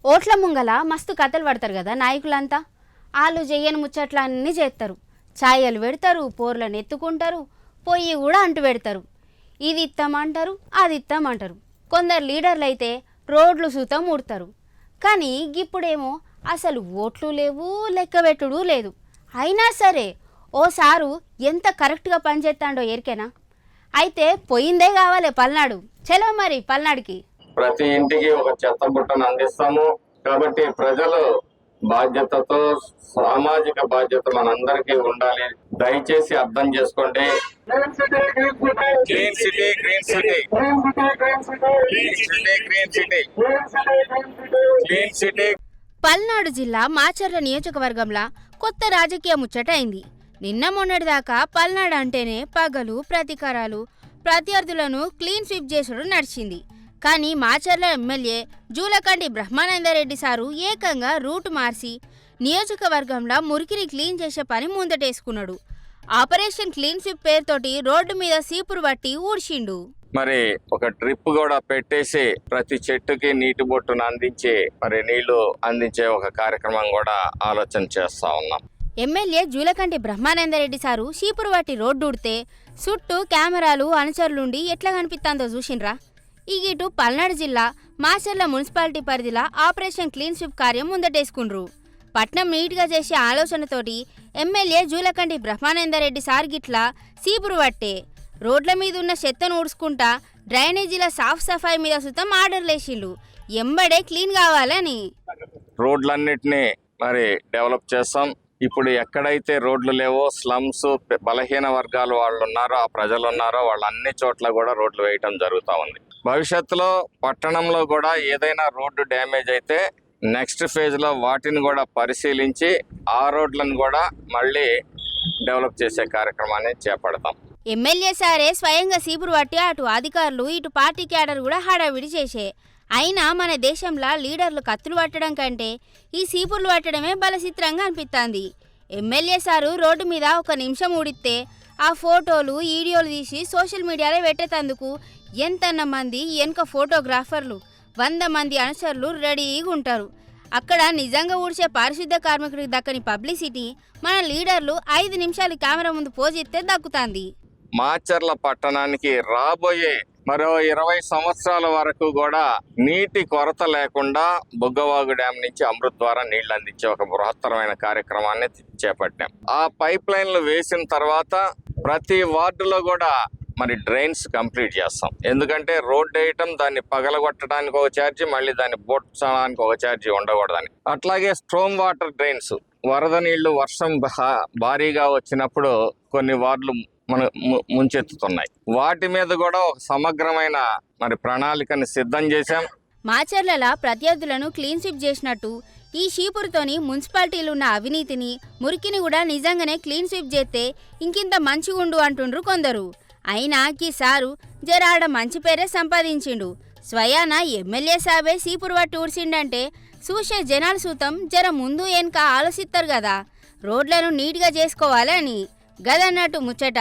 ఓట్ల ముంగల మస్తు కథలు పడతారు కదా నాయకులంతా. వాళ్ళు చెయ్యని ముచ్చట్లన్నీ చేస్తారు. ఛాయలు పెడతారు, పోర్లను ఎత్తుకుంటారు, పొయ్యి కూడా అంటు పెడతారు. ఇది ఇస్తామంటారు, అది ఇస్తామంటారు. కొందరు లీడర్లు అయితే రోడ్లు సూతం ఊడతారు. కానీ ఇప్పుడేమో అసలు ఓట్లు లేవు, లెక్కబెట్టుడు లేదు. అయినా సరే ఓసారు ఎంత కరెక్ట్గా పనిచేస్తాడో ఎరికేనా. అయితే పోయిందే కావాలి పల్నాడు. చలో మరి పల్నాడుకి. ప్రతి ఇంటికి ఒక చెత్త బుట్టను అందిస్తాము. కాబట్టి ప్రజలు బాధ్యతతో, సామాజిక బాధ్యత మనందరికీ ఉండాలి. దయచేసి అర్థం చేసుకోండి. Green city, green city, green city, green city, green city. Palnadu జిల్లా మాచర్ల నియోజకవర్గంలో కొత్త రాజకీయ ముచ్చట అయింది. నిన్న మొన్నటిదాకా పల్నాడు అంటేనే పగలు, ప్రతీకారాలు, ప్రత్యర్థులను క్లీన్ స్వీప్ చేసుడు నడిచింది. కానీ మాచర్ల ఎమ్మెల్యే జూలకంటి బ్రహ్మానందరెడ్డి సారు ఏకంగా రూటు మార్చి నియోజకవర్గంలో మురికిని క్లీన్ చేసే పని ముందటేసుకున్నాడు. ఆపరేషన్ క్లీన్ స్వీప్ పేరుతోటి రోడ్డు మీద సీపురు బట్టి ఊడ్చిండు. మరి ఒక డ్రిప్ కూడా పెట్టేసి ప్రతి చెట్టుకి నీటి బొట్టును అందించి నీళ్లు అందించే ఒక కార్యక్రమం కూడా ఆలోచన చేస్తా ఉన్నాం. ఎమ్మెల్యే జూలకంటి బ్రహ్మానందరెడ్డి సారు సీపురు బట్టి రోడ్డు ఉడితే చుట్టూ కెమెరాలు, అనుచరులుండి ఎట్లా కనిపిస్తుందో చూసిండ్రా. ఇటు పల్నాడు జిల్లా మాచర్ల మున్సిపాలిటీ పరిధిలో ఆపరేషన్ క్లీన్ స్వీప్ కార్యం ముందటేసుకుండ్రు. పట్నం నీట్గా చేసే ఆలోచనతోటి ఎమ్మెల్యే జూలకంటి బ్రహ్మానందరెడ్డి సార్ గిట్లా సీపురు పట్టే రోడ్ల మీద ఉన్న చెత్తను ఊడ్చుకుంటా డ్రైనేజీల సాఫ్ సఫాయి మీద సుతం ఆర్డర్లేసిండు. ఎంబడే క్లీన్ కావాలని రోడ్లన్నిటినీ డెవలప్ చేస్తాం. ఇప్పుడు ఎక్కడైతే రోడ్లు లేవో, స్లమ్స్, బలహీన వర్గాల వాళ్ళు ఉన్నారో, ఆ ప్రజలు ఉన్నారో, వాళ్ళ అన్ని చోట్ల కూడా రోడ్లు వేయటం జరుగుతూ ఉంది. భవిష్యత్తులో పట్టణంలో కూడా ఏదైనా రోడ్డు డ్యామేజ్ అయితే నెక్స్ట్ ఫేజ్లో వాటిని కూడా పరిశీలించి ఆ రోడ్లను కూడా మళ్ళీ డెవలప్ చేసే కార్యక్రమాన్ని చేపడతాం. ఎమ్మెల్యే సారే స్వయంగా సీపురు పట్టి అటు అధికారులు, ఇటు పార్టీ క్యాడర్ కూడా హడావిడి చేసే. అయినా మన దేశంలో లీడర్లు కత్తులు పట్టడం కంటే ఈ సీపుర్లు పట్టడమే బలచిత్రంగా అనిపిస్తుంది. ఎమ్మెల్యే సారు రోడ్డు మీద ఒక నిమిషం ఊడితే ఆ ఫోటోలు, వీడియోలు తీసి సోషల్ మీడియాలో పెట్టేటందుకు ఎంతన్న మంది వెనుక ఫోటోగ్రాఫర్లు, 100 మంది అనుచరులు రెడీగా ఉంటారు. అక్కడ నిజంగా ఊడ్చే పారిశుద్ధ కార్మికుడికి దక్కని పబ్లిసిటీ మన లీడర్లు 5 నిమిషాలు కెమెరా ముందు పోజిస్తే దక్కుతుంది. మాచర్ల పట్టణానికి రాబోయే మరో 20 సంవత్సరాల వరకు కూడా నీటి కొరత లేకుండా బుగ్గవాగు డ్యాం నుంచి అమృత్ ద్వారా నీళ్లు అందించే ఒక బృహత్తరమైన కార్యక్రమాన్ని చేపట్టాం. ఆ పైప్ లైన్లు వేసిన తర్వాత ప్రతి వార్డులో కూడా డ్రైన్స్ కంప్లీట్ చేస్తాం. ఎందుకంటే రోడ్ వేయటం, దాన్ని పగలగొట్టడానికి ఒక ఛార్జీ, మళ్ళీ దాన్ని బొట్టడానికి ఒక ఛార్జీ ఉండకూడదని. అట్లాగే స్ట్రోమ్ వాటర్ డ్రైన్స్, వరద నీళ్లు వర్షం భారీగా వచ్చినప్పుడు కొన్ని వార్డులు ముంచెత్తుతున్నాయి. వాటి మీద కూడా ఒక సమగ్రమైన ప్రణాళికని సిద్ధం చేశాం. మాచర్ల ప్రత్యర్థులను క్లీన్ స్వీప్ చేసినట్టు ఈ షీపురుతోని మున్సిపాలిటీలు ఉన్న అవినీతిని, మురికిని కూడా నిజంగానే క్లీన్ స్వీప్ చేస్తే ఇంకింత మంచిగుండు అంటుండ్రు కొందరు. అయినా సారు జరాడ మంచి పేరే సంపాదించిండు. స్వయాన ఎమ్మెల్యే సాబే సీపురు పట్టి ఊడ్చిండంటే చూసే జనాలు సూతం జర ముందు వెనుక ఆలోచిస్తారు కదా రోడ్లను నీట్గా చేసుకోవాలని. గదన్నట్టు ముచ్చట.